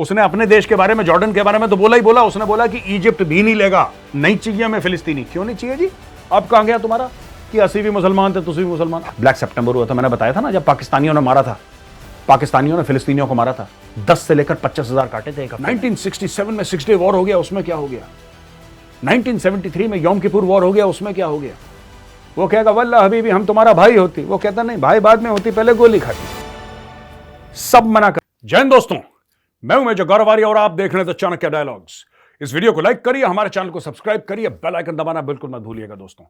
उसने अपने देश के बारे में, जॉर्डन के बारे में तो बोला ही बोला। उसने बोला कि इजिप्ट भी नहीं लेगा, नहीं चाहिए हमें फिलिस्तीनी। क्यों नहीं चाहिए जी? अब कहां गया तुम्हारा कि असी भी मुसलमान थे, तुसी भी मुसलमान। ब्लैक सितंबर हुआ था, मैंने बताया था ना, जब पाकिस्तानियों ने मारा था, पाकिस्तानियों ने फिलिस्तीनियों को मारा था, 10 से लेकर 25,000 काटे थे। 1967 में 6 डे वॉर हो गया, उसमें क्या हो गया? 1973 में यौम किपुर वॉर हो गया, उसमें क्या हो गया? वो कहेगा वल्लाह हबीबी हम तुम्हारा भाई होती, वो कहता नहीं भाई बाद में होती, पहले गोली खाती। सब मना कर। जय हिंद दोस्तों, मैं हूं मेजर गौरव आर्य और आप देख रहे हैं चाणक्य डायलॉग्स। इस वीडियो को लाइक करिए, हमारे चैनल को सब्सक्राइब करिए, बेल आइकन दबाना बिल्कुल मत भूलिएगा दोस्तों।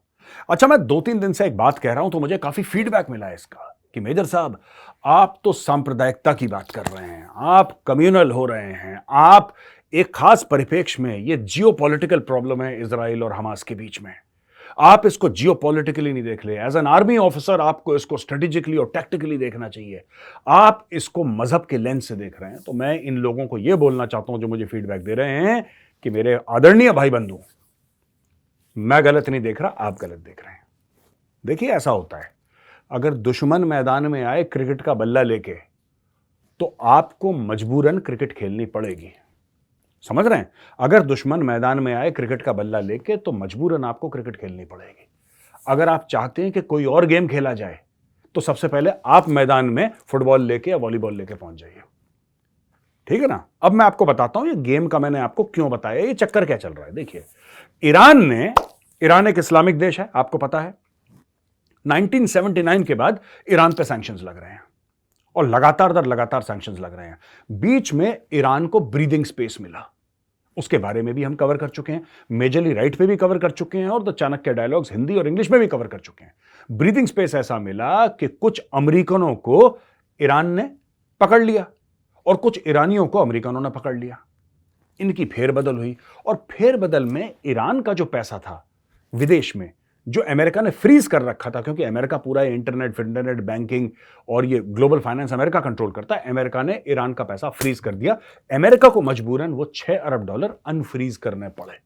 अच्छा, मैं 2-3 दिन से एक बात कह रहा हूं तो मुझे काफी फीडबैक मिला है इसका कि मेजर साहब आप तो सांप्रदायिकता की बात कर रहे हैं, आप कम्युनल हो रहे हैं, आप एक खास परिप्रेक्ष्य में, ये जियोपॉलिटिकल प्रॉब्लम है इजराइल और हमास के बीच में, आप इसको जियोपॉलिटिकली नहीं देख ले। एज एन आर्मी ऑफिसर आपको इसको स्ट्रेटेजिकली और टैक्टिकली देखना चाहिए। आप इसको मजहब के लेंस से देख रहे हैं। तो मैं इन लोगों को यह बोलना चाहता हूं जो मुझे फीडबैक दे रहे हैं कि मेरे आदरणीय भाई बंधु, मैं गलत नहीं देख रहा, आप गलत देख रहे हैं। देखिए ऐसा होता है, अगर दुश्मन मैदान में आए क्रिकेट का बल्ला लेके तो आपको मजबूरन क्रिकेट खेलनी पड़ेगी। समझ रहे हैं? अगर दुश्मन मैदान में आए क्रिकेट का बल्ला लेके तो मजबूरन आपको क्रिकेट खेलनी पड़ेगी। अगर आप चाहते हैं कि कोई और गेम खेला जाए तो सबसे पहले आप मैदान में फुटबॉल लेके या वॉलीबॉल लेके पहुंच जाइए। ठीक है ना? अब मैं आपको बताता हूं ये गेम का मैंने आपको क्यों बताया, ये चक्कर क्या चल रहा है। देखिए, ईरान एक इस्लामिक देश है, आपको पता है। 1979 के बाद ईरान पे सैंक्शंस लग रहे हैं और लगातार दर लगातार सैंक्शंस लग रहे हैं। बीच में ईरान को ब्रीदिंग स्पेस मिला, उसके बारे में भी हम कवर कर चुके हैं, मेजरली राइट पे भी कवर कर चुके हैं और द चाणक्य डायलॉग्स हिंदी और इंग्लिश में भी कवर कर चुके हैं। ब्रीदिंग स्पेस ऐसा मिला कि कुछ अमेरिकनों को ईरान ने पकड़ लिया और कुछ ईरानियों को अमेरिकनों ने पकड़ लिया। इनकी फेरबदल हुई और फेरबदल में ईरान का जो पैसा था विदेश में, जो अमेरिका ने फ्रीज कर रखा था, क्योंकि अमेरिका पूरा इंटरनेट बैंकिंग और ये ग्लोबल फाइनेंस अमेरिका कंट्रोल करता है, अमेरिका ने ईरान का पैसा फ्रीज कर दिया। अमेरिका को मजबूरन वो $6 अरब अनफ्रीज करने पड़े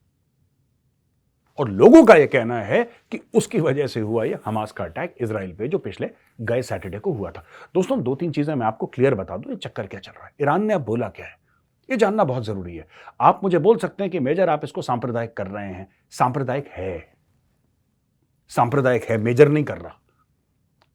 और लोगों का यह कहना है कि उसकी वजह से हुआ यह हमास का अटैक इजराइल पे, जो पिछले गए सैटरडे को हुआ था। दोस्तों 2-3 चीजें मैं आपको क्लियर बता दूं, ये चक्कर क्या चल रहा है, ईरान ने अब बोला क्या है, ये जानना बहुत जरूरी है। आप मुझे बोल सकते हैं कि मेजर आप इसको सांप्रदायिक कर रहे हैं। सांप्रदायिक है, मेजर नहीं कर रहा।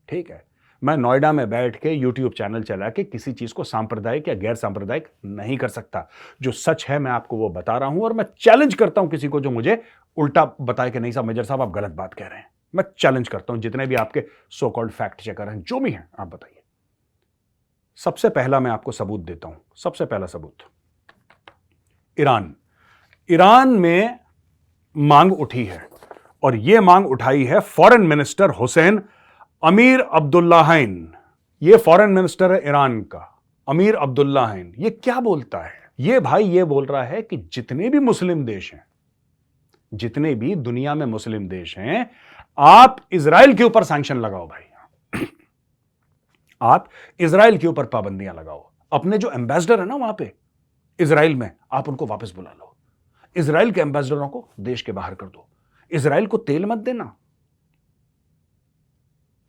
ठीक है, मैं नोएडा में बैठ के यूट्यूब चैनल चला के किसी चीज को सांप्रदायिक या गैर सांप्रदायिक नहीं कर सकता। जो सच है मैं आपको वो बता रहा हूं और मैं चैलेंज करता हूं किसी को जो मुझे उल्टा बताए कि नहीं साहब मेजर साहब आप गलत बात कह रहे हैं। मैं चैलेंज करता हूं जितने भी आपके सो कॉल्ड फैक्ट चेकर हैं, जो भी हैं, आप बताइए। सबसे पहला मैं आपको सबूत देता हूं। सबसे पहला सबूत, ईरान में मांग उठी है और यह मांग उठाई है फॉरेन मिनिस्टर हुसैन अमीर अब्दुल्लाहन। यह फॉरेन मिनिस्टर है ईरान का, अमीर अब्दुल्लाहन। यह क्या बोलता है? यह भाई यह बोल रहा है कि जितने भी मुस्लिम देश हैं, जितने भी दुनिया में मुस्लिम देश हैं, आप इजराइल के ऊपर सैंक्शन लगाओ भाई। आप इजराइल के ऊपर पाबंदियां लगाओ। अपने जो एम्बेसडर है ना वहां पे इजराइल में, आप उनको वापस बुला लो। इजराइल के एम्बेसडरों को देश के बाहर कर दो। इजराइल को तेल मत देना,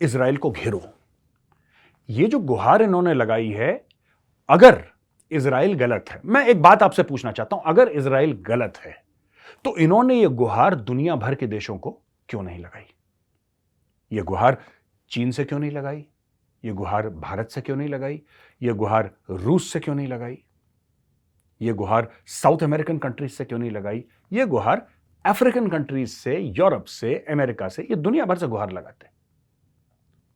इजराइल को घेरो। ये जो गुहार इन्होंने लगाई है, अगर इजराइल गलत है, मैं एक बात आपसे पूछना चाहता हूं, अगर इजराइल गलत है तो इन्होंने ये गुहार दुनिया भर के देशों को क्यों नहीं लगाई? ये गुहार चीन से क्यों नहीं लगाई? ये गुहार भारत से क्यों नहीं लगाई? ये गुहार रूस से क्यों नहीं लगाई? ये गुहार साउथ अमेरिकन कंट्रीज से क्यों नहीं लगाई? ये गुहार अफ्रीकन कंट्रीज से, यूरोप से, अमेरिका से, ये दुनिया भर से गुहार लगाते।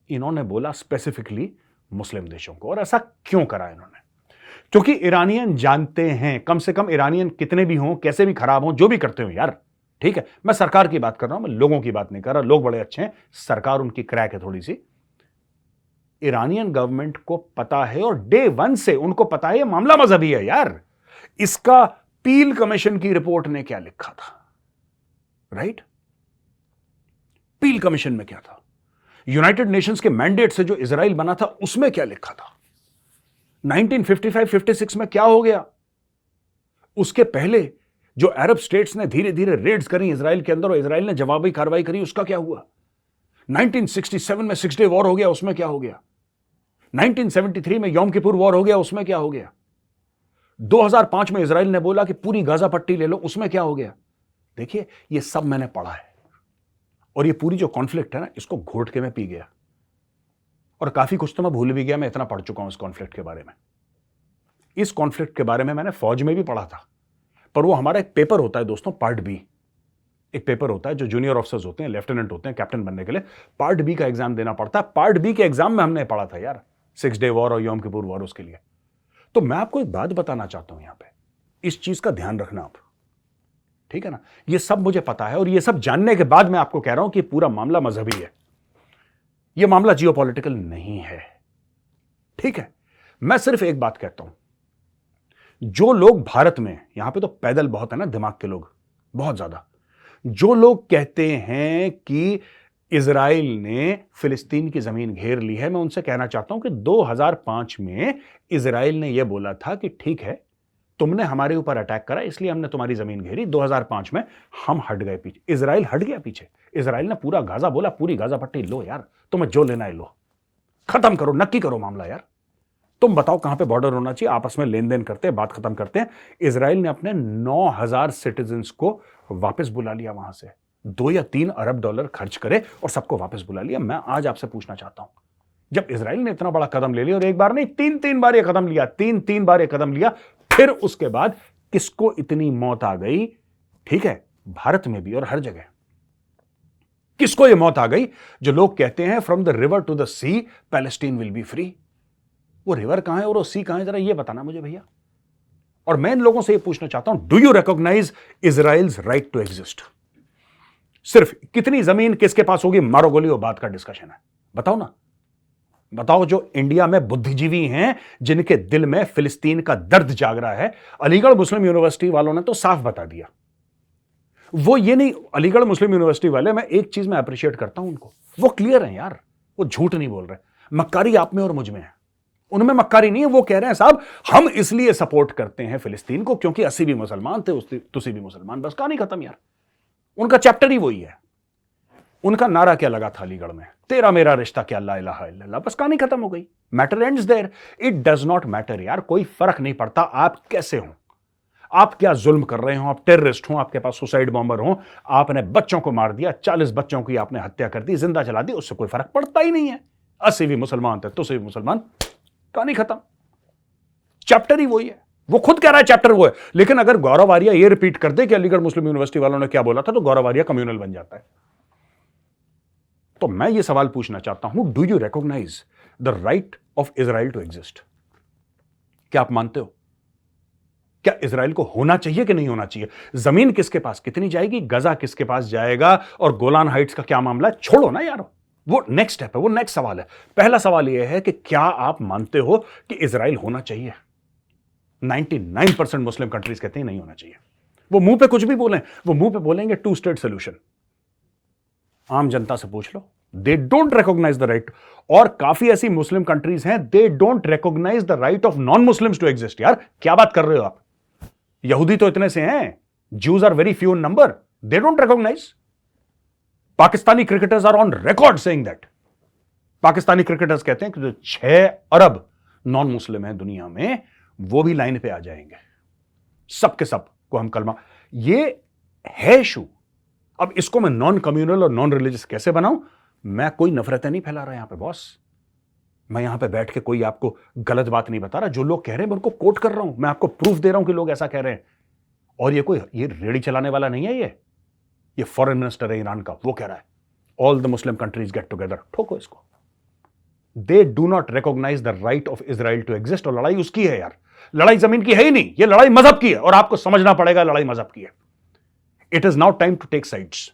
इन्होंने बोला स्पेसिफिकली मुस्लिम देशों को। और ऐसा क्यों करा इन्होंने? क्योंकि ईरानियन जानते हैं, कम से कम ईरानियन कितने भी हों, कैसे भी खराब हों, जो भी करते हो यार, ठीक है, मैं सरकार की बात कर रहा हूं, मैं लोगों की बात नहीं कर रहा। लोग बड़े अच्छे हैं, सरकार उनकी क्रैक है थोड़ी सी। ईरानियन गवर्नमेंट को पता है और डे 1 से उनको पता है ये मामला मजहबी है यार। इसका पील कमीशन की रिपोर्ट ने क्या लिखा था, राइट? पील कमीशन में क्या था? यूनाइटेड नेशंस के मैंडेट से जो इजराइल बना था उसमें क्या लिखा था? 1955-56 में क्या हो गया? उसके पहले जो अरब स्टेट्स ने धीरे धीरे रेड्स करी इजराइल के अंदर और इजराइल ने जवाबी कार्रवाई करी, उसका क्या हुआ? 1967 में 6 डे वॉर हो गया, उसमें क्या हो गया? 1973 में यौम किपुर वॉर हो गया, उसमें क्या हो गया? 2005 में इजराइल ने बोला कि पूरी गाजा पट्टी ले लो, उसमें क्या हो गया? देखिए, ये सब मैंने पढ़ा है और ये पूरी जो कॉन्फ्लिक्ट है ना, इसको घोट के मैं पी गया और काफी कुछ तो मैं भूल भी गया। मैं इतना पढ़ चुका हूं इस कॉन्फ्लिक्ट के बारे में। इस कॉन्फ्लिक्ट के बारे में मैंने फौज में भी पढ़ा था, पर वो हमारा एक पेपर होता है दोस्तों, पार्ट बी। एक पेपर होता है जो जूनियर ऑफिसर्स होते हैं, लेफ्टिनेंट होते हैं, कैप्टन बनने के लिए पार्ट बी का एग्जाम देना पड़ता है। पार्ट बी के एग्जाम में हमने पढ़ा था यार 6 डे वॉर और यौम किपुर वॉर, उसके लिए। तो मैं आपको एक बात बताना चाहता हूं यहां पे, इस चीज का ध्यान रखना आप, ठीक है ना? ये सब मुझे पता है और ये सब जानने के बाद मैं आपको कह रहा हूं कि पूरा मामला मजहबी है, ये मामला जियोपॉलिटिकल नहीं है, ठीक है? मैं सिर्फ एक बात कहता हूं, जो लोग भारत में, यहां पे तो पैदल बहुत है ना दिमाग के लोग, बहुत ज्यादा, जो लोग कहते हैं कि इजराइल ने फिलिस्तीन की जमीन घेर ली है, मैं उनसे कहना चाहता हूं कि 2005 में इजराइल ने यह बोला था कि ठीक है, तुमने हमारे ऊपर अटैक करा इसलिए हमने तुम्हारी जमीन घेरी। 2005 में हम हट गए पीछे, इजराइल हट गया पीछे। इजराइल ने पूरा गाजा बोला, पूरी गाजा पट्टी लो यार, तुम्हें जो लेना है लो, खत्म करो, नक्की करो मामला यार। तुम बताओ कहां पे बॉर्डर होना चाहिए, आपस में लेन देन करते हैं, बात खत्म करते हैं। इजराइल ने अपने 9,000 सिटीजन्स को वापस बुला लिया वहां से, 2 या 3 अरब डॉलर खर्च करे और सबको वापस बुला लिया। मैं आज आपसे पूछना चाहता हूं, जब इजराइल ने इतना बड़ा कदम ले लिया, और एक बार नहीं 3-3 बार ये कदम लिया, 3-3 बार ये कदम लिया, फिर उसके बाद किसको इतनी मौत आ गई? ठीक है, भारत में भी और हर जगह किसको ये मौत आ गई? जो लोग कहते हैं from the river to the sea Palestine will be free. वो रिवर कहां है और वो सी कहां है, जरा ये बताना मुझे भैया। और मैं इन लोगों से ये पूछना चाहता हूं, do you recognize Israel's right to exist? सिर्फ कितनी जमीन किसके पास होगी, मारो गोली, वो बात का डिस्कशन है। बताओ ना, बताओ। जो इंडिया में बुद्धिजीवी हैं, जिनके दिल में फिलिस्तीन का दर्द जाग रहा है, अलीगढ़ मुस्लिम यूनिवर्सिटी वालों ने तो साफ बता दिया। वो ये नहीं, अलीगढ़ मुस्लिम यूनिवर्सिटी वाले, मैं एक चीज में अप्रिशिएट करता हूं उनको, वो क्लियर हैं यार, वो झूठ नहीं बोल रहे। मक्कारी आप में और मुझ में है, उनमें मक्कारी नहीं है। वो कह रहे हैं साहब हम इसलिए सपोर्ट करते हैं फिलिस्तीन को क्योंकि अस्सी भी मुसलमान थे, तुसी भी मुसलमान, बस कहानी खत्म यार। उनका चैप्टर ही वही है। उनका नारा क्या लगा था अलीगढ़ में, तेरा मेरा रिश्ता क्या ला इलाहा इल्लल्लाह, बस कहानी खत्म हो गई। Matter ends there. It does not matter यार, कोई फर्क नहीं पड़ता आप कैसे हो, आप क्या जुल्म कर रहे हो, आप टेररिस्ट हो, आपके पास सुसाइड बॉम्बर हो, आपने बच्चों को मार दिया, 40 बच्चों की आपने हत्या कर दी, जिंदा जला दी, उससे कोई फर्क पड़ता ही नहीं है। 80 भी मुसलमान थे, तुसी भी मुसलमान, कहानी खत्म। चैप्टर ही वही है, वो खुद कह रहा है चैप्टर वो है। लेकिन अगर गौरव आर्या ये रिपीट कर दे कि अलीगढ़ मुस्लिम यूनिवर्सिटी वालों ने क्या बोला था, तो गौरव आर्या कम्युनल बन जाता है। तो मैं ये सवाल पूछना चाहता हूं, do you recognize the right of Israel to exist? क्या आप मानते हो, क्या इजराइल को होना चाहिए कि नहीं होना चाहिए? जमीन किसके पास कितनी जाएगी, गजा किसके पास जाएगा, और गोलान हाइट्स का क्या मामला है, छोड़ो ना यार, वो नेक्स्ट स्टेप है, वो नेक्स्ट सवाल है। पहला सवाल यह है कि क्या आप मानते हो कि इजराइल होना चाहिए? 99% मुस्लिम कंट्रीज कहते हैं नहीं होना चाहिए। वो मुंह पे कुछ भी बोलें, वो मुंह पे बोलेंगे 2 स्टेट सोल्यूशन। आम जनता से पूछ लो, they don't recognise the right. और काफी ऐसी मुस्लिम कंट्रीज हैं, they don't recognise the right of non Muslims to exist. यार क्या बात कर रहे हो आप, यहूदी तो इतने से हैं, Jews are very few in number, they don't recognize. Pakistani cricketers are on record saying that. Pakistani cricketers कहते हैं कि जो 6 अरब नॉन मुस्लिम हैं दुनिया में, वो भी लाइन पे आ जाएंगे, सबके सब को हम कलमा। ये है इशू। अब इसको मैं नॉन कम्युनल और नॉन रिलीजियस कैसे बनाऊं? मैं कोई नफरतें नहीं फैला रहा यहां पे बॉस, मैं यहां पे बैठ के कोई आपको गलत बात नहीं बता रहा। जो लोग कह रहे हैं मैं उनको कोट कर रहा हूं, मैं आपको प्रूफ दे रहा हूं कि लोग ऐसा कह रहे हैं। और ये रेडी चलाने वाला नहीं है, ये फॉरेन मिनिस्टर है ईरान का, वो कह रहा है all the Muslim countries get together. ठोको इसको। They do not recognise the right of Israel to exist. और लड़ाई उसकी है यार, लड़ाई जमीन की है ही नहीं, ये लड़ाई मजहब की है, और आपको समझना पड़ेगा लड़ाई मजहब की है। It is now time to take sides.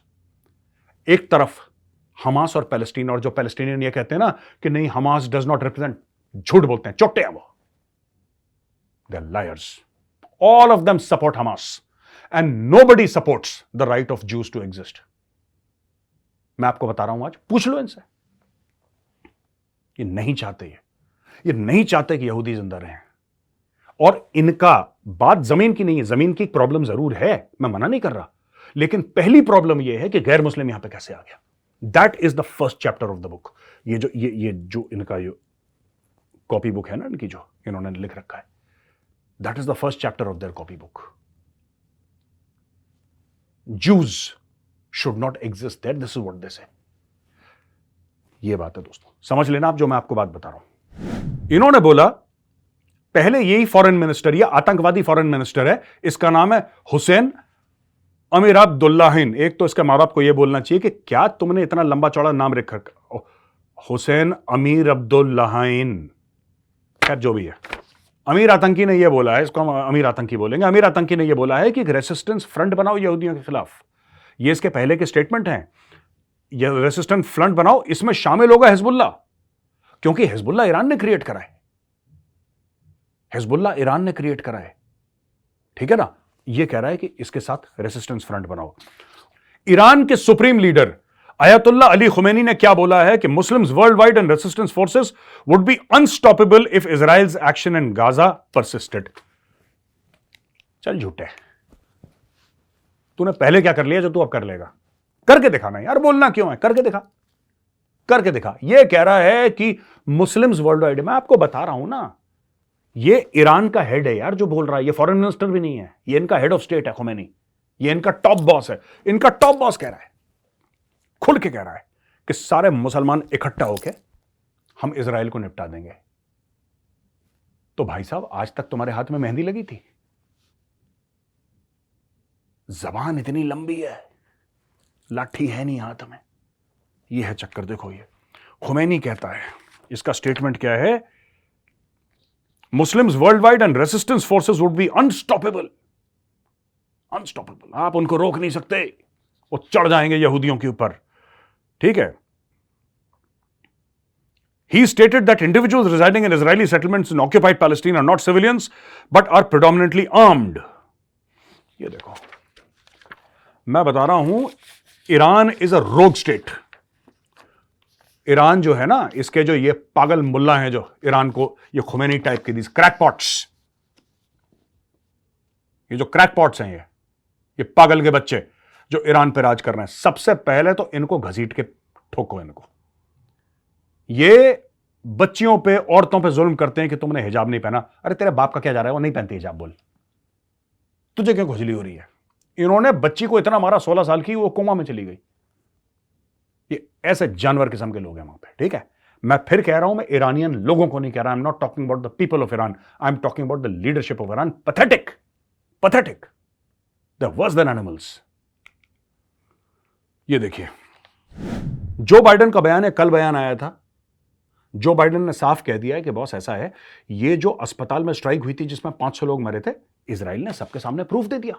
एक तरफ हमास और पैलेस्टीन, और जो पैलेस्टीनियन ये कहते हैं ना कि नहीं हमास डज नॉट रिप्रेजेंट, झूठ बोलते हैं, चोट्टे हैं वो, they are liars. All of them support Hamas and nobody supports the right of Jews to exist. मैं आपको बता रहा हूं, आज पूछ लो इनसे, ये नहीं चाहते, ये नहीं चाहते कि यहूदी जिंदा रहें। और इनका बात जमीन की नहीं है, जमीन की प्रॉब्लम जरूर है, मैं मना नहीं कर रहा, लेकिन पहली प्रॉब्लम यह है कि गैर मुस्लिम यहां पे कैसे आ गया। That is the first chapter of the book. ये जो इनका कॉपी बुक है ना इनकी, जो इन्होंने लिख रखा है, That is the first chapter of their copybook. Jews should not exist there. This is what they say. ये बात है दोस्तों, समझ लेना आप जो मैं आपको बात बता रहा हूं. इन्होंने बोला, पहले यही फॉरेन मिनिस्टर, ये आतंकवादी फॉरेन मिनिस्टर है, इसका नाम है हुसैन अमीर अब्दुल्लाहिन. एक तो इसके मां बाप को यह बोलना चाहिए कि क्या तुमने इतना लंबा चौड़ा नाम रख रखा. हुसैन अमीर अब्दुल्लाहिन, खैर जो भी है. अमीर आतंकी ने यह बोला है, इसको हम अमीर आतंकी बोलेंगे. अमीर आतंकी ने यह बोला है कि एक रेसिस्टेंस फ्रंट बनाओ यहूदियों के खिलाफ. ये इसके पहले के स्टेटमेंट हैं. यह रेसिस्टेंस फ्रंट बनाओ, इसमें शामिल होगा हिजबुल्लाह, क्योंकि हिजबुल्लाह ईरान ने क्रिएट करा है. हिजबुल्लाह ईरान ने क्रिएट करा है, ठीक है ना. यह कह रहा है कि इसके साथ रेसिस्टेंस फ्रंट बनाओ. ईरान के supreme leader Ayatollah Ali Khomeini ने क्या बोला है कि Muslims world wide and resistance forces would be unstoppable if Israel's action in Gaza persisted. चल झूठे, तूने पहले क्या कर लिया जो तू अब कर लेगा. करके दिखाना यार, बोलना क्यों है, करके दिखा, करके दिखा. यह कह रहा है कि मुस्लिम्स वर्ल्ड वाइड. मैं आपको बता रहा हूं ना, ये ईरान का हेड है यार जो बोल रहा है. ये फॉरेन मिनिस्टर भी नहीं है, ये इनका हेड ऑफ स्टेट है खुमैनी. ये इनका टॉप बॉस है. इनका टॉप बॉस कह रहा है, खुल के कह रहा है कि सारे मुसलमान इकट्ठा होके हम इजराइल को निपटा देंगे. तो भाई साहब, आज तक तुम्हारे हाथ में मेहंदी लगी थी? जबान इतनी लंबी है, लाठी है नहीं हाथ में. यह है चक्कर. देखो, ये खुमैनी कहता है, इसका स्टेटमेंट क्या है? Muslims world wide and resistance forces would be unstoppable. Unstoppable, आप उनको रोक नहीं सकते, वो चढ़ जाएंगे यहूदियों के ऊपर. ठीक है. He stated that individuals residing in Israeli settlements in occupied Palestine are not civilians but are predominantly armed. ये देखो, मैं बता रहा हूं, ईरान इज अ रोग स्टेट. ईरान जो है ना, इसके जो ये पागल मुल्ला हैं जो ईरान को, ये खुमैनी टाइप के, दीज क्रैकपॉट्स, ये जो क्रैकपॉट्स हैं, ये पागल के बच्चे जो ईरान पे राज कर रहे हैं, सबसे पहले तो इनको घसीट के ठोको. इनको, ये बच्चियों पे, औरतों पे जुल्म करते हैं कि तुमने हिजाब नहीं पहना. अरे तेरे बाप का क्या जा रहा है, वो नहीं पहनती हिजाब, बोल तुझे क्यों खुजली हो रही है. इन्होंने बच्ची को इतना मारा, 16 साल की, वो कोमा में चली गई. ये ऐसे जानवर किस्म के लोग हैं वहां पे. ठीक है, मैं फिर कह रहा हूं, मैं ईरानियन लोगों को नहीं कह रहा. I am not talking about the people of Iran, I am talking about the leadership of Iran. Pathetic, pathetic, the worse than animals. ये देखिए, जो बाइडेन का बयान है, कल बयान आया था. जो बाइडेन ने साफ कह दिया है कि बॉस ऐसा है, ये जो अस्पताल में स्ट्राइक हुई थी जिसमें 500 लोग मरे थे, इजराइल ने सबके सामने प्रूफ दे दिया.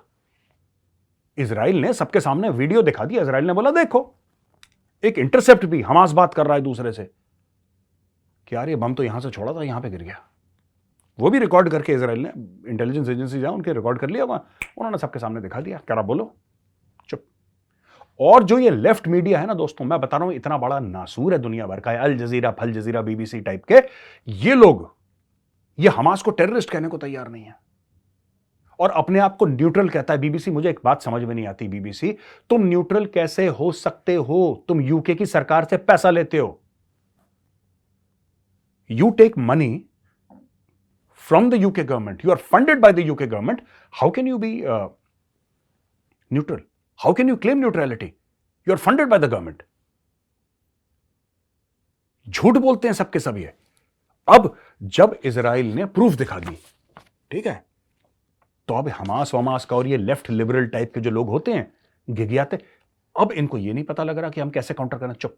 इजराइल ने सबके सामने वीडियो दिखा दिया. इजराइल ने बोला, देखो, एक इंटरसेप्ट भी, हमास बात कर रहा है दूसरे से कि यार ये बम तो यहां से छोड़ा था, यहां पे गिर गया. वो भी रिकॉर्ड करके इजराइल ने, इंटेलिजेंस एजेंसी जहां, उनके रिकॉर्ड कर लिया, उन्होंने सबके सामने दिखा दिया. क्या आप बोलो, चुप. और जो ये लेफ्ट मीडिया है ना दोस्तों, मैं बता रहा हूं, इतना बड़ा नासूर है दुनिया भर का, अल जजीरा, फल जजीरा, बीबीसी टाइप के, ये लोग, ये हमास को टेररिस्ट कहने को तैयार नहीं है और अपने आप को न्यूट्रल कहता है. बीबीसी, मुझे एक बात समझ में नहीं आती, बीबीसी, तुम न्यूट्रल कैसे हो सकते हो? तुम यूके की सरकार से पैसा लेते हो. You take money from the UK government, you are funded by the UK government. How can you be neutral? How can you claim neutrality? You are funded by the government. झूठ बोलते हैं सबके सब ये. अब जब इजराइल ने proof दिखा दी, ठीक है, तो अब हमास वमास का और ये लेफ्ट लिबरल टाइप के जो लोग होते हैं, गिगियाते, अब इनको ये नहीं पता लग रहा कि हम कैसे काउंटर करना. चुप,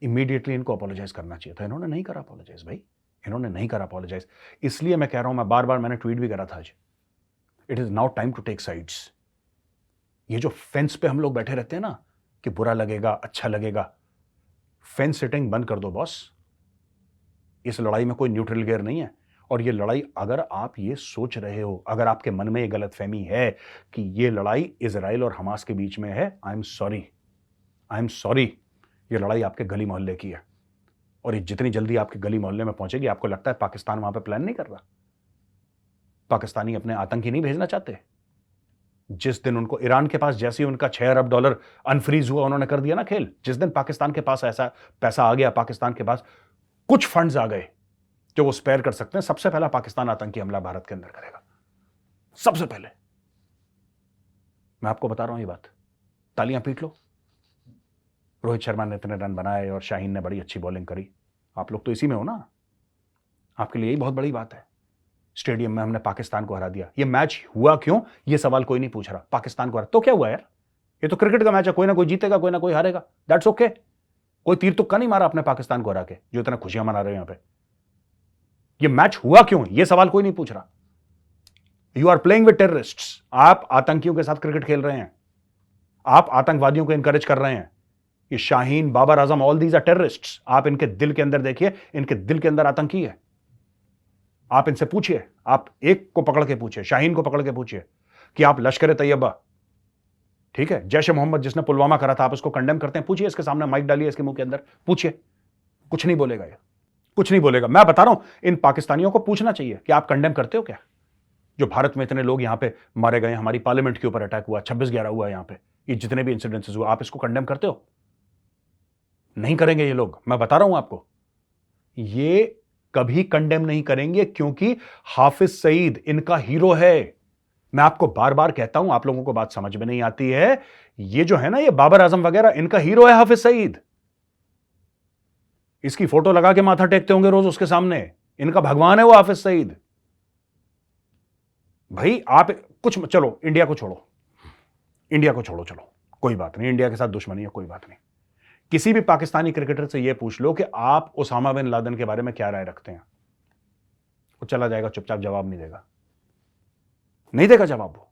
इमीडिएटली इनको अपोलोजाइज करना चाहिए था. इन्होंने नहीं करा अपोलोजाइज भाई, इन्होंने नहीं करा अपोलोजाइज. इसलिए मैं कह रहा हूं, मैं बार बार, मैंने ट्वीट भी करा था आज, it is now time to take sides. ये जो फेंस पे हम लोग बैठे रहते हैं ना कि बुरा लगेगा, अच्छा लगेगा, फेंस सिटिंग बंद कर दो बॉस. इस लड़ाई में कोई न्यूट्रल गियर नहीं है. और ये लड़ाई, अगर आप ये सोच रहे हो, अगर आपके मन में ये गलतफहमी है कि ये लड़ाई इजराइल और हमास के बीच में है, I am sorry, I am sorry. ये लड़ाई आपके गली मोहल्ले की है और ये जितनी जल्दी आपके गली मोहल्ले में पहुंचेगी, आपको लगता है पाकिस्तान वहां पे प्लान नहीं कर रहा? पाकिस्तानी अपने आतंकी नहीं भेजना चाहते? जिस दिन उनको, ईरान के पास जैसे ही उनका $6 अरब अनफ्रीज हुआ, उन्होंने कर दिया ना खेल. जिस दिन पाकिस्तान के पास ऐसा पैसा आ गया, पाकिस्तान के पास कुछ फंड्स आ गए, जो वो स्पेयर कर सकते हैं, सबसे पहला पाकिस्तान आतंकी हमला भारत के अंदर करेगा, सबसे पहले। मैं आपको बता रहा हूं ये बात, तालियां पीट लो। रोहित शर्मा ने इतने रन बनाए और शाहीन ने बड़ी अच्छी बॉलिंग करी, आप लोग तो इसी में हो ना, आपके लिए यही बहुत बड़ी बात है। स्टेडियम में हमने पाकिस्तान को हरा दिया। ये मैच हुआ क्यों, ये सवाल कोई नहीं पूछ रहा। पाकिस्तान को हरा तो क्या हुआ यार, ये तो क्रिकेट का मैच है, कोई ना कोई जीतेगा, कोई ना कोई हारेगा, दैट्स ओके। कोई तीर तुक्का नहीं मारा अपने पाकिस्तान को हरा के, जो इतना खुशियां मना रहे हो यहां पे। ये मैच हुआ क्यों, ये सवाल कोई नहीं पूछ रहा। You are playing with terrorists, आप आतंकियों के साथ क्रिकेट खेल रहे हैं, आप आतंकवादियों को इंकरेज कर रहे हैं। ये Shaheen, Babar Azam, all these are terrorists. आप इनके दिल के अंदर देखिए, इनके दिल के अंदर आतंकी है। आप इनसे पूछिए, आप एक को पकड़ के पूछिए, शाहीन को पकड़ के पूछिए कि आप लश्कर तैयबा, ठीक है, जैश ए मोहम्मद जिसने पुलवामा करा था, आप इसको कंडेम करते हैं? पूछिए, इसके सामने माइक डालिए इसके मुंह के अंदर, पूछिए, कुछ नहीं बोलेगा ये, कुछ नहीं बोलेगा। मैं बता रहा हूं, इन पाकिस्तानियों को पूछना चाहिए कि आप कंडेम करते हो क्या? जो भारत में इतने लोग यहां पे मारे गए, हमारी पार्लियामेंट के ऊपर अटैक हुआ, 26/11 हुआ यहां पे, ये जितने भी इंसिडेंसेस हुए, आप इसको कंडेम करते हो? नहीं करेंगे ये लोग, मैं बता रहा हूं आपको, ये कभी कंडेम नहीं करेंगे, क्योंकि हाफिज सईद इनका हीरो है। मैं आपको बार बार कहता हूं, आप लोगों को बात समझ में नहीं आती है। ये जो है ना, ये बाबर आजम वगैरह, इनका हीरो है हाफिज सईद। इसकी फोटो लगा के माथा टेकते होंगे रोज उसके सामने, इनका भगवान है वो हाफिज सईद। भाई आप कुछ, चलो इंडिया को छोड़ो, इंडिया को छोड़ो, चलो कोई बात नहीं, इंडिया के साथ दुश्मनी है, कोई बात नहीं। किसी भी पाकिस्तानी क्रिकेटर से यह पूछ लो कि आप ओसामा बिन लादेन के बारे में क्या राय रखते हैं, वो चला जाएगा चुपचाप, जवाब नहीं देगा, नहीं देगा जवाब वो।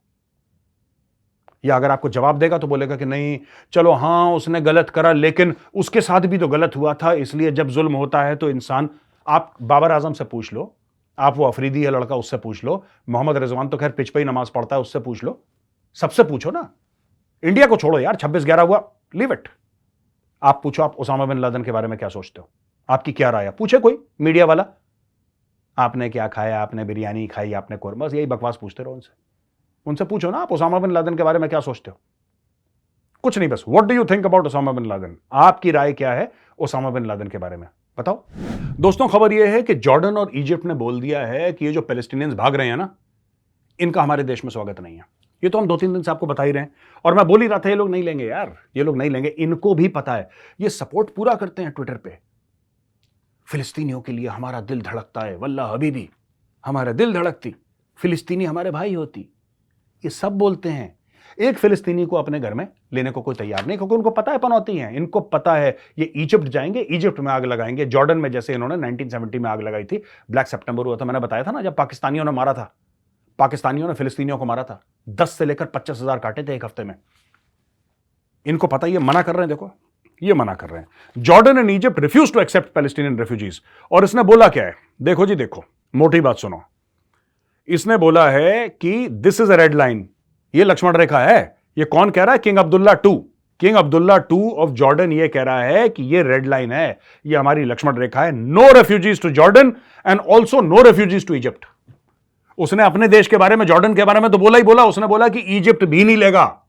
या अगर आपको जवाब देगा तो बोलेगा कि नहीं चलो हां उसने गलत करा, लेकिन उसके साथ भी तो गलत हुआ था, इसलिए जब जुल्म होता है तो इंसान। आप बाबर आजम से पूछ लो, आप वो अफरीदी है लड़का, उससे पूछ लो, मोहम्मद रिजवान तो खैर पिच पे ही नमाज पढ़ता है, उससे पूछ लो, सबसे पूछो ना। इंडिया को छोड़ो यार, 26/11 हुआ, लीव इट। आप पूछो, आप ओसामा बिन लादेन के बारे में क्या सोचते हो, आपकी क्या राय है? पूछे कोई मीडिया वाला, आपने क्या खाया, आपने बिरयानी खाई, आपने कोरमा, बस यही बकवास पूछते रहो उनसे। उनसे पूछो ना, आप ओसामा बिन लादेन के बारे में क्या सोचते हो? कुछ नहीं, बस what do you think about Osama bin Laden, आपकी राय क्या है ओसामा बिन लादेन के बारे में, बताओ। दोस्तों खबर यह है कि जॉर्डन और इजिप्ट ने बोल दिया है कि ये जो पैलेस्टीनियंस भाग रहे हैं ना, इनका हमारे देश में स्वागत नहीं है। ये तो हम 2-3 दिन से आपको बता ही रहे हैं, और मैं बोल ही रहा था ये लोग नहीं लेंगे यार, ये लोग नहीं लेंगे। इनको भी पता है, ये सपोर्ट पूरा करते हैं ट्विटर पे। फिलिस्तीनियों के लिए हमारा दिल धड़कता है, वल्ला हबीबी हमारा दिल धड़कती, फिलिस्तीनी हमारे भाई होती, ये सब बोलते हैं। एक फिलिस्तीनी को अपने घर में लेने को कोई तैयार नहीं, क्योंकि उनको पता है पनौती है, इनको पता है ये इजिप्ट जाएंगे, इजिप्ट में आग लगाएंगे। जॉर्डन में जैसे इन्होंने 1970 में आग लगाई थी, ब्लैक सितंबर हुआ था, मैंने बताया था ना, जब पाकिस्तानियों ने मारा था, पाकिस्तानियों ने फिलिस्तीनियों को मारा था, 10 से लेकर 25,000 काटे थे एक हफ्ते में। इनको पता, ये मना कर रहे हैं, देखो ये मना कर रहे हैं। Jordan and Egypt refuse to accept Palestinian refugees. और इसने बोला क्या है, देखो जी देखो, मोटी बात सुनो। इसने बोला है कि this is a red line, ये लक्ष्मण रेखा है। ये कौन कह रहा है? King Abdullah two of Jordan ये कह रहा है कि ये रेड लाइन है, ये हमारी लक्ष्मण रेखा है। No refugees to Jordan and also no refugees to Egypt. उसने अपने देश के बारे में, जॉर्डन के बारे में तो बोला ही बोला, उसने बोला कि इजिप्ट भी नहीं लेगा,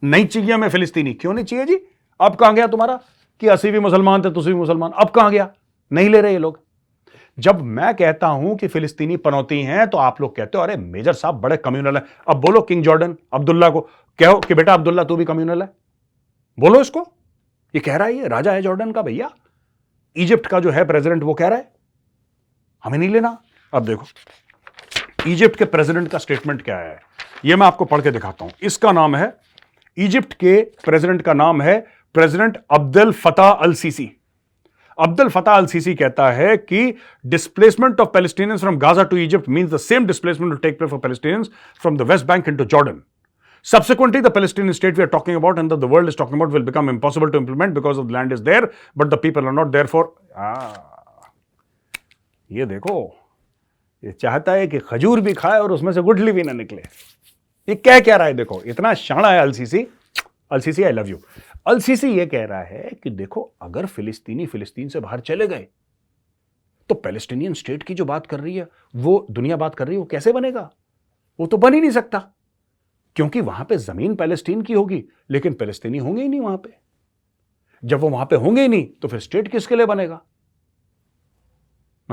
नहीं चाहिए हमें फिलिस्तीनी। क्यों नहीं चाहिए जी? अब कहां गया तुम्हारा कि असी भी मुसलमान थे तुसी भी मुसलमान, अब कहां गया? नहीं ले रहे ये लोग। जब मैं कहता हूं कि फिलिस्तीनी पनौती हैं तो आप लोग कहते हो अरे मेजर साहब बड़े कम्युनल है। अब बोलो किंग जॉर्डन अब्दुल्ला को कहो कि बेटा अब्दुल्ला तू भी कम्युनल है, बोलो इसको। ये कह रहा है, ये राजा है जॉर्डन का भैया। इजिप्ट का जो है प्रेसिडेंट वो कह रहा है हमें नहीं लेना। अब देखो इजिप्ट के प्रेसिडेंट का स्टेटमेंट क्या है, ये मैं आपको पढ़ के दिखाता हूं। इसका नाम है, इजिप्ट के प्रेसिडेंट का नाम है president Abdel Fattah al Sisi. Abdel Fattah al Sisi कहता है कि displacement of Palestinians from Gaza to Egypt means the same displacement to take place for Palestinians from the West Bank into Jordan. Subsequently, the Palestinian state we are talking about and that the world is talking about will become impossible to implement because of the land is there, but the people are not there for. ये देखो, ये चाहता है कि खजूर भी खाए और उसमें से गुठली भी ना निकले। ये क्या रहा है देखो, इतना शाना है अलसीसी। अलसीसी आई लव यू। अलसीसी ये कह रहा है कि देखो अगर फिलिस्तीनी फिलिस्तीन से बाहर चले गए तो पैलेस्टीनियन स्टेट की जो बात कर रही है, वो दुनिया बात कर रही है, वो कैसे बनेगा? वो तो बन ही नहीं सकता, क्योंकि वहां पे जमीन पैलेस्टीन की होगी लेकिन पैलेस्तीनी होंगे ही नहीं वहां पे। जब वो वहां पे होंगे ही नहीं तो फिर स्टेट किसके लिए बनेगा?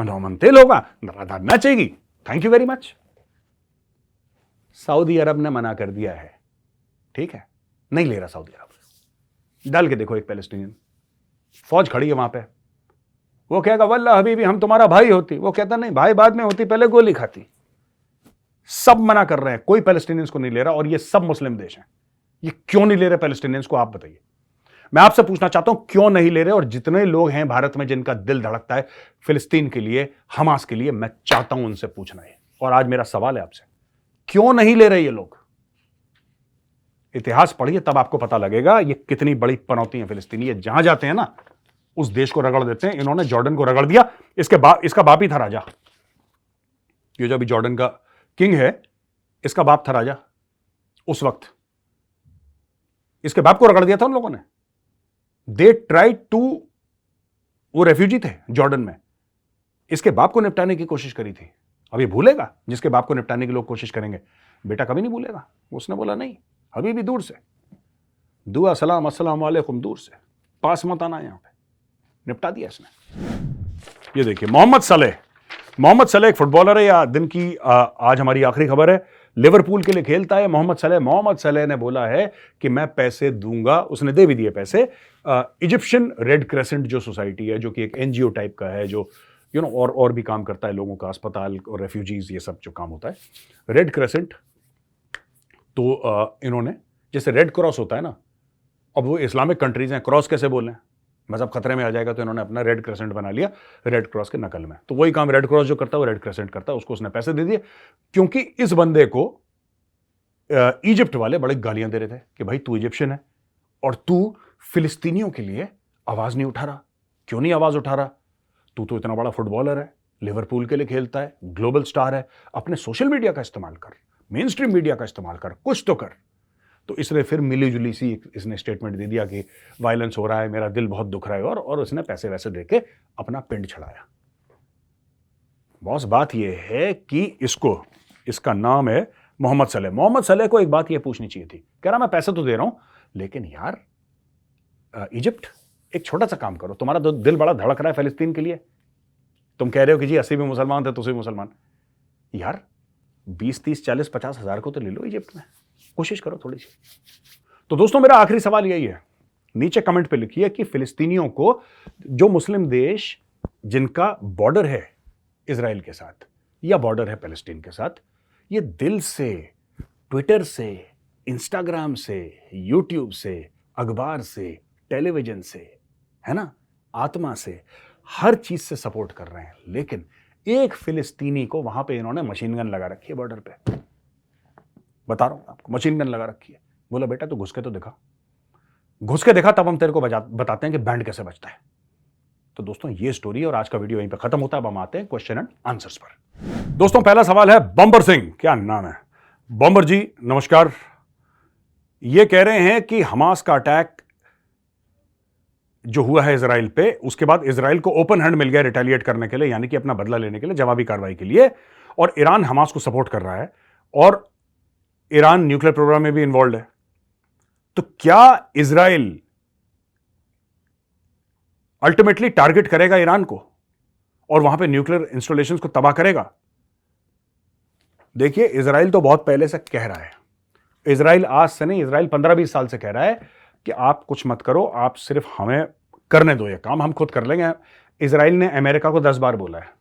नॉमन तेल होगा, नारादार मैच आएगी, thank you very much. Saudi Arab ने मना कर दिया है, ठीक है, नहीं ले रहा सऊदी अरब। डाल के देखो एक पैलेस्टीनियन, फौज खड़ी है वहां पे, वो कहेगा वल्ला हबीबी हम तुम्हारा भाई होती, वो कहता नहीं भाई बाद में होती, पहले गोली खाती। सब मना कर रहे हैं, कोई पैलेस्टीनियंस को नहीं ले रहा, और ये सब मुस्लिम देश हैं। ये क्यों नहीं ले रहे पैलेस्टीनियंस को, आप बताइए। मैं आपसे पूछना चाहता हूं क्यों नहीं ले रहे, और जितने लोग हैं भारत में जिनका दिल धड़कता है फिलिस्तीन के लिए, हमास के लिए, मैं चाहता हूं उनसे पूछना है। और आज मेरा सवाल है आपसे, क्यों नहीं ले रहे ये लोग? इतिहास पढ़िए, तब आपको पता लगेगा ये कितनी बड़ी पनौती है फिलिस्तीनी। ये जहां जाते हैं ना उस देश को रगड़ देते हैं। इन्होंने जॉर्डन को रगड़ दिया, इसका बाप ही था राजा, ये जो अभी जॉर्डन का किंग है, इसका बाप था राजा उस वक्त, इसके बाप को रगड़ दिया था उन लोगों ने। दे ट्राई टू, वो रेफ्यूजी थे जॉर्डन में, इसके बाप को निपटाने की कोशिश करी थी। अब ये भूलेगा जिसके बाप को निपटाने की लोग कोशिश करेंगे? बेटा कभी नहीं भूलेगा। उसने बोला नहीं, अभी भी दूर से दुआ सलाम अस्सलाम वालेकुम, दूर से, पास मत आना, यहां पे निपटा दिया इसने। ये देखिए मोहम्मद सलेह एक फुटबॉलर है, या दिन की आज हमारी आखिरी खबर है, लिवरपूल के लिए खेलता है मोहम्मद सलेह ने बोला है कि मैं पैसे दूंगा, उसने दे भी दिए पैसे, इजिप्शियन रेड क्रेसेंट जो सोसाइटी है, जो कि एक एनजीओ टाइप का है, जो और भी काम करता है लोगों का, अस्पताल और रेफ्यूजीज, ये सब जो काम होता है, रेड क्रेसेंट। तो इन्होंने, जैसे रेड क्रॉस होता है ना, अब वो इस्लामिक कंट्रीज हैं, क्रॉस कैसे बोलें, मजहब खतरे में आ जाएगा, तो इन्होंने अपना रेड क्रेसेंट बना लिया रेड क्रॉस के नकल में। तो वही काम रेड क्रॉस जो करता है वो रेड क्रेसेंट करता है, उसको उसने पैसे दे दिए, क्योंकि इस बंदे को इजिप्ट वाले बड़े गालियां दे रहे थे कि भाई तू इजिप्शियन है और तू फिलिस्तीनियों के लिए आवाज नहीं उठा रहा। क्यों नहीं आवाज उठा रहा? तू तो इतना बड़ा फुटबॉलर है, लिवरपूल के लिए खेलता है, ग्लोबल स्टार है, अपने सोशल मीडिया का इस्तेमाल कर, मेन स्ट्रीम मीडिया का इस्तेमाल कर, कुछ तो कर। तो इसने फिर मिली जुली सी इसने स्टेटमेंट दे दिया कि वायलेंस हो रहा है, मेरा दिल बहुत दुख रहा है, और उसने पैसे वैसे देके अपना पिंड छड़ाया। बॉस बात यह है कि इसका नाम है मोहम्मद सलेह को एक बात यह पूछनी चाहिए थी, कह रहा मैं पैसे तो दे रहा हूं, लेकिन यार इजिप्ट एक छोटा सा काम करो, तुम्हारा दिल बड़ा धड़क रहा है फिलिस्तीन के लिए, तुम कह रहे हो कि जी 80 भी मुसलमान थे, तुम मुसलमान, यार 20, 30, 40, 50 हजार को तो ले लो इजिप्ट में, कोशिश करो थोड़ी सी। तो दोस्तों मेरा आखिरी सवाल यही है, नीचे कमेंट पे लिखिए कि फिलिस्तीनियों को, जो मुस्लिम देश जिनका बॉर्डर है इजराइल के साथ या बॉर्डर है पैलेस्टीन के साथ, ये दिल से, ट्विटर से, इंस्टाग्राम से, यूट्यूब से, अखबार से, टेलीविजन से, है ना, आत्मा से, हर चीज से सपोर्ट कर रहे हैं, लेकिन एक फिलिस्तीनी को वहां पे इन्होंने मशीन गन लगा रखी है बॉर्डर पे, बता रहा हूं आपको, मशीन गन लगा रखी है। बोला बेटा तू घुस के तो दिखा, घुस के दिखा, तब हम तेरे को बताते हैं कि बैंड कैसे बजता है। तो दोस्तों ये स्टोरी और आज का वीडियो यहीं पे खत्म होता है। अब हम आते हैं क्वेश्चन एंड आंसर्स पर। दोस्तों पहला सवाल है बम्बर सिंह, क्या नाम है, बम्बर जी नमस्कार। ये कह रहे हैं कि हमास का अटैक जो हुआ है इजराइल पे, उसके बाद इजराइल को ओपन हैंड मिल गया रिटेलिएट करने के लिए, यानी कि अपना बदला लेने के लिए, जवाबी कार्रवाई के लिए, और ईरान हमास को सपोर्ट कर रहा है, और ईरान न्यूक्लियर प्रोग्राम में भी इन्वॉल्व है। तो क्या इजराइल अल्टीमेटली टारगेट करेगा ईरान को और वहां पे न्यूक्लियर इंस्टॉलेशंस को तबाह करेगा? देखिए इजराइल तो बहुत पहले से कह रहा है, इजराइल आज से नहीं, इजराइल 15-20 साल से कह रहा है कि आप कुछ मत करो, आप सिर्फ हमें करने दो, ये काम हम खुद कर लेंगे। इजराइल ने अमेरिका को 10 बार बोला है,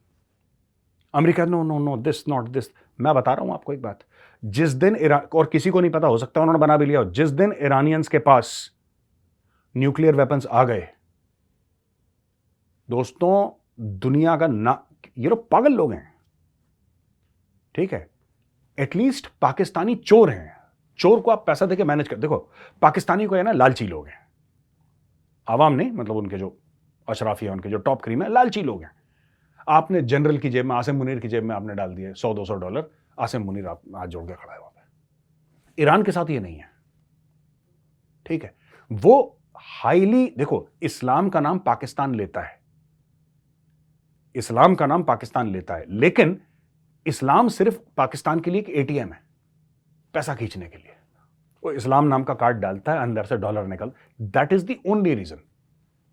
America no no no this not this. मैं बता रहा हूं आपको एक बात, जिस दिन ईरान, और किसी को नहीं पता, हो सकता है उन्होंने बना भी लिया, जिस दिन ईरानियंस के पास न्यूक्लियर वेपन्स आ गए, दोस्तों दुनिया का ना, ये लोग पागल लोग हैं, ठीक है, एटलीस्ट पाकिस्तानी चोर हैं, चोर को आप पैसा देके मैनेज कर, देखो पाकिस्तानी को है ना लालची लोग हैं, आवाम नहीं, मतलब उनके जो अशराफी है, उनके जो टॉप क्रीम है, लालची लोग हैं। आपने जनरल की जेब में, आसिम मुनीर की जेब में आपने डाल दिए $100-200, आसिम मुनीर आप हाथ जोड़ के खड़ा है वहां पे। ईरान के साथ ये नहीं है, ठीक है, वो हाईली, देखो इस्लाम का नाम पाकिस्तान लेता है, इस्लाम का नाम पाकिस्तान लेता है, लेकिन इस्लाम सिर्फ पाकिस्तान के लिए एक एटीएम है पैसा खींचने के लिए। वो इस्लाम नाम का कार्ड डालता है, अंदर से डॉलर निकल, that is the only reason.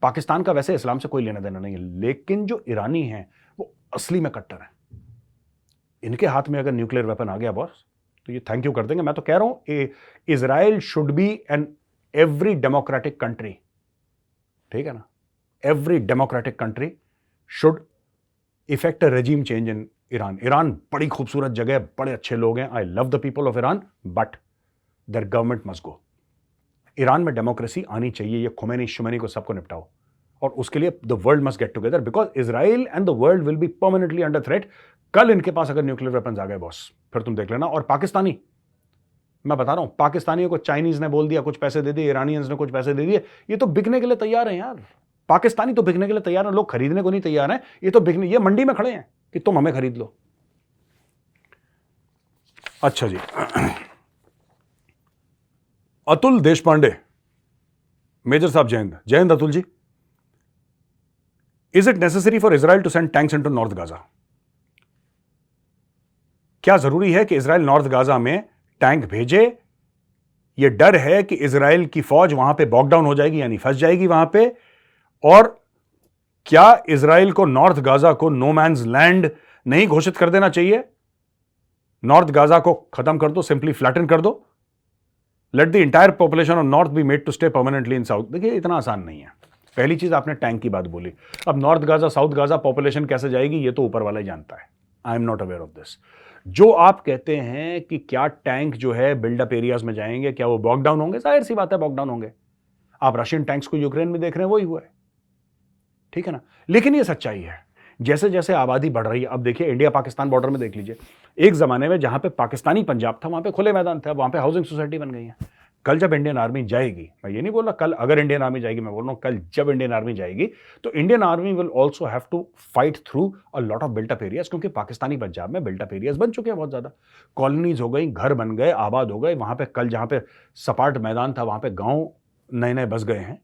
Pakistan का वैसे इस्लाम से कोई लेना देना नहीं है, लेकिन जो ईरानी हैं वो असली में कट्टर हैं। इनके हाथ में अगर न्यूक्लियर वेपन आ गया बॉस, तो ये थैंक यू कर देंगे। मैं तो कह रहा हूं Israel should be an every democratic country, ठीक है ना, every democratic country should effect a regime change in Iran. Iran बड़ी खूबसूरत जगह है, बड़े अच्छे लोग हैं, I love the people of Iran, but there government must go. Iran में डेमोक्रेसी आनी चाहिए, ये खुमैनी शुमैनी को सबको निपटाओ, और उसके लिए the world must get together, because Israel and the world will be permanently under threat. कल इनके पास अगर न्यूक्लियर वेपन्स आ गए बॉस, फिर तुम देख लेना। और पाकिस्तानी, मैं बता रहा हूं, पाकिस्तानियों को चाइनीज ने बोल दिया, कुछ पैसे दे दिए, ईरानियंस ने कुछ पैसे दे दिए, ये तो बिकने के लिए तैयार हैं यार। पाकिस्तानी तो बिकने के लिए तैयार हैं, लोग खरीदने को नहीं तैयार हैं, ये तो बिकने, ये मंडी में खड़े हैं कि तुम हमें खरीद लो। अच्छा जी, अतुल देशपांडे, मेजर साहब जय हिंद। जय हिंद Atul ji. Is it necessary for Israel to send tanks into north Gaza? क्या जरूरी है कि इजराइल नॉर्थ गाजा में टैंक भेजे? यह डर है कि इजराइल की फौज वहां पे बॉकडाउन हो जाएगी, यानी फंस जाएगी वहां पे। और क्या इजराइल को नॉर्थ गाजा को नो मैन्स लैंड नहीं घोषित कर देना चाहिए? नॉर्थ गाजा को खत्म कर दो, सिंपली फ्लैटन कर दो, let the entire population of north be made to stay permanently in south. देखिए इतना आसान नहीं है। पहली चीज, आपने टैंक की बात बोली, अब north Gaza south Gaza population कैसे जाएगी, ये तो ऊपर वाला ही जानता है। I am not aware of this. जो आप कहते हैं कि क्या टैंक जो है बिल्डअप एरियाज में जाएंगे, क्या वो बॉकडाउन होंगे? जाहिर सी बात है बॉकडाउन होंगे। आप रशियन टैंक्स को यूक्रेन में देख रहे हैं, वही हुआ है, ठीक है ना। लेकिन ये सच्चाई है, जैसे जैसे आबादी बढ़ रही है, अब देखिए इंडिया पाकिस्तान बॉर्डर में देख लीजिए, एक जमाने में जहां पे पाकिस्तानी पंजाब था वहां पे खुले मैदान थे, वहां पे हाउसिंग सोसाइटी बन गई है। कल जब इंडियन आर्मी जाएगी, मैं ये नहीं बोल रहा कल अगर इंडियन आर्मी जाएगी, मैं बोल रहा हूं कल जब इंडियन आर्मी जाएगी, तो Indian army will also have to fight through a lot of built up areas, क्योंकि पाकिस्तानी पंजाब में बिल्टअप एरियाज बन चुके हैं बहुत ज्यादा, कॉलोनीज हो गई, घर बन गए, आबाद हो गए। वहां पे कल जहां पे सपाट मैदान था, वहां पे गांव नए नए बस गए हैं,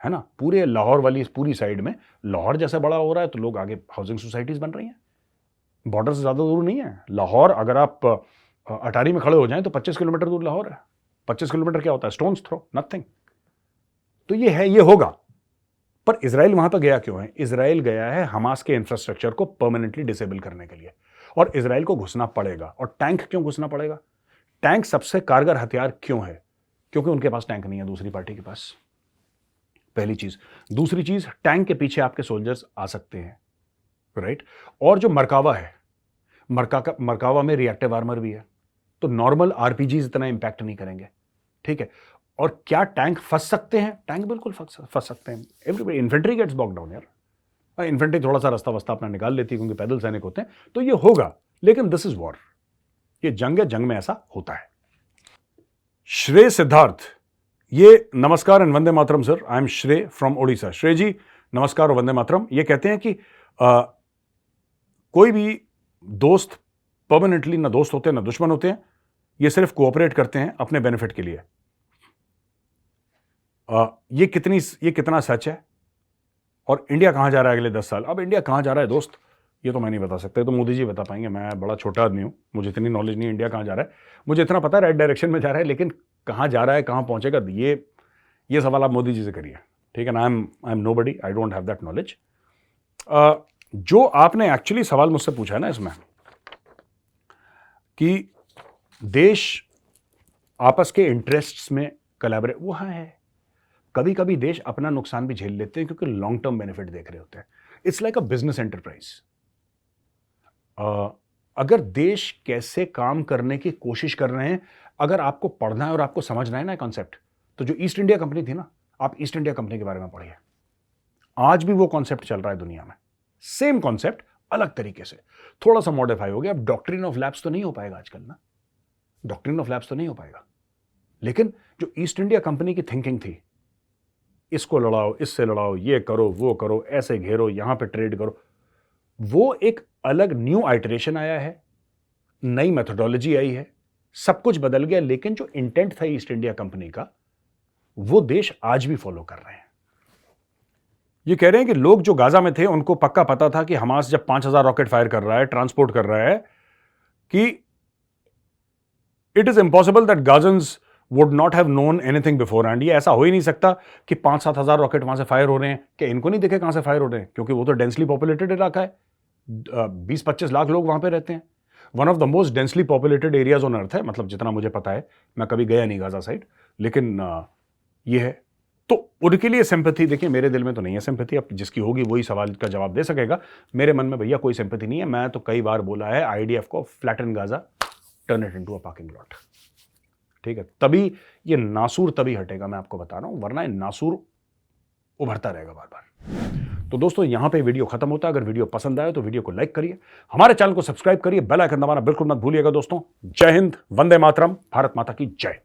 है ना। पूरे लाहौर वाली पूरी साइड में लाहौर जैसा बड़ा हो रहा है, तो लोग आगे हाउसिंग सोसाइटीज बन रही हैं। बॉर्डर से ज्यादा दूर नहीं है लाहौर। अगर आप अटारी में खड़े हो जाएं तो 25 किलोमीटर दूर लाहौर है। 25 किलोमीटर क्या होता है, स्टोन्स थ्रो, नथिंग। तो ये है, ये होगा। पर इजराइल वहां पर गया क्यों है? इजराइल गया है हमास के इंफ्रास्ट्रक्चर को परमानेंटली डिसेबल करने के लिए, और इजराइल को घुसना पड़ेगा। और टैंक क्यों घुसना पड़ेगा? टैंक सबसे कारगर हथियार क्यों है? क्योंकि उनके पास टैंक नहीं है दूसरी पार्टी के पास, पहली चीज। दूसरी चीज, टैंक के पीछे आपके सोल्जर्स आ सकते हैं, राइट। और जो मरकावा है, मरकावा में रिएक्टिव आर्मर भी है, तो नॉर्मल आरपीजीज इतना इंपैक्ट नहीं करेंगे, ठीक है। और क्या टैंक फंस सकते हैं? टैंक बिल्कुल फंस सकते हैं। एवरीबडी, इन्फेंट्री गेट्स बॉक डाउन यार। इन्फेंट्री थोड़ा सा रास्ता वस्ता अपना निकाल लेती है क्योंकि पैदल सैनिक होते हैं, तो ये होगा। लेकिन दिस इज वॉर, ये जंग है, जंग में ऐसा होता है। श्रेय सिद्धार्थ, ये नमस्कार and Vande Mataram sir, I am श्रेय फ्रॉम ओडिशा। श्रेय जी नमस्कार और वंदे मातरम। ये कहते हैं कि कोई भी दोस्त परमानेंटली ना दोस्त होते हैं ना दुश्मन होते हैं, ये सिर्फ कोऑपरेट करते हैं अपने बेनिफिट के लिए। ये कितना सच है? और इंडिया कहां जा रहा है अगले 10 साल? अब इंडिया कहां जा रहा है दोस्त, ये तो मैं नहीं बता सकता, तो मोदी जी बता पाएंगे। मैं बड़ा छोटा आदमी हूं, मुझे इतनी नॉलेज नहीं इंडिया कहां जा रहा है। मुझे इतना पता है राइट डायरेक्शन में जा रहा है, लेकिन कहां जा रहा है, कहां पहुंचेगा, ये सवाल आप मोदी जी से करिए, ठीक है ना। I am nobody, I don't have that knowledge. जो आपने एक्चुअली सवाल मुझसे पूछा है ना इसमें, कि देश आपस के इंटरेस्ट्स में कोलैबोरेट, वो हाँ है। कभी कभी देश अपना नुकसान भी झेल लेते हैं क्योंकि लॉन्ग टर्म बेनिफिट देख रहे होते हैं। It's like a business enterprise. अगर देश कैसे काम करने की कोशिश कर रहे हैं, अगर आपको पढ़ना है और आपको समझना है ना कॉन्सेप्ट, तो जो ईस्ट इंडिया कंपनी थी ना, आप ईस्ट इंडिया कंपनी के बारे में पढ़िए। आज भी वो कॉन्सेप्ट चल रहा है दुनिया में, सेम कॉन्सेप्ट अलग तरीके से, थोड़ा सा मॉडिफाई हो गया। अब डॉक्ट्रिन ऑफ लैब्स तो नहीं हो पाएगा आजकल ना, डॉक्ट्रिन ऑफ लैब्स तो नहीं हो पाएगा, लेकिन जो ईस्ट इंडिया कंपनी की थिंकिंग थी, इसको लड़ाओ, इससे लड़ाओ, ये करो, वो करो, ऐसे घेरो, यहां पे ट्रेड करो, वो एक अलग न्यू आइटरेशन आया है, नई मेथोडोलॉजी आई है, सब कुछ बदल गया। लेकिन जो इंटेंट था ईस्ट इंडिया कंपनी का, वो देश आज भी फॉलो कर रहे हैं। ये कह रहे हैं कि लोग जो गाजा में थे उनको पक्का पता था कि हमास जब 5000 रॉकेट फायर कर रहा है, ट्रांसपोर्ट कर रहा है, कि it is impossible that Gazans would not have known anything beforehand. ये ऐसा हो ही नहीं सकता कि 5-7 हजार रॉकेट वहां से फायर हो रहे हैं। क्या इनको नहीं दिखे कहां से फायर हो रहे हैं? क्योंकि वो तो डेंसली पॉपुलेटेड इलाका है, 20-25 लाख लोग वहां पे रहते हैं। One of the most densely populated areas on earth है, मतलब जितना मुझे पता है, मैं कभी गया नहीं गाजा साइड, लेकिन ये है। तो उनके लिए सिंपैथी, देखिए मेरे दिल में तो नहीं है सिंपैथी, अब जिसकी होगी वही सवाल का जवाब दे सकेगा। मेरे मन में भैया कोई सिंपैथी नहीं है। मैं तो कई बार बोला है IDF को, flatten Gaza, turn it into a parking lot. ठीक है, तभी ये नासूर तभी हटेगा, मैं आपको बता रहा हूं, वरना ये नासूर उभरता रहेगा बार बार। तो दोस्तों यहां पे वीडियो खत्म होता है। अगर वीडियो पसंद आए तो वीडियो को लाइक करिए, हमारे चैनल को सब्सक्राइब करिए, बेल आइकन दबाना बिल्कुल मत भूलिएगा दोस्तों। जय हिंद, वंदे मातरम, भारत माता की जय।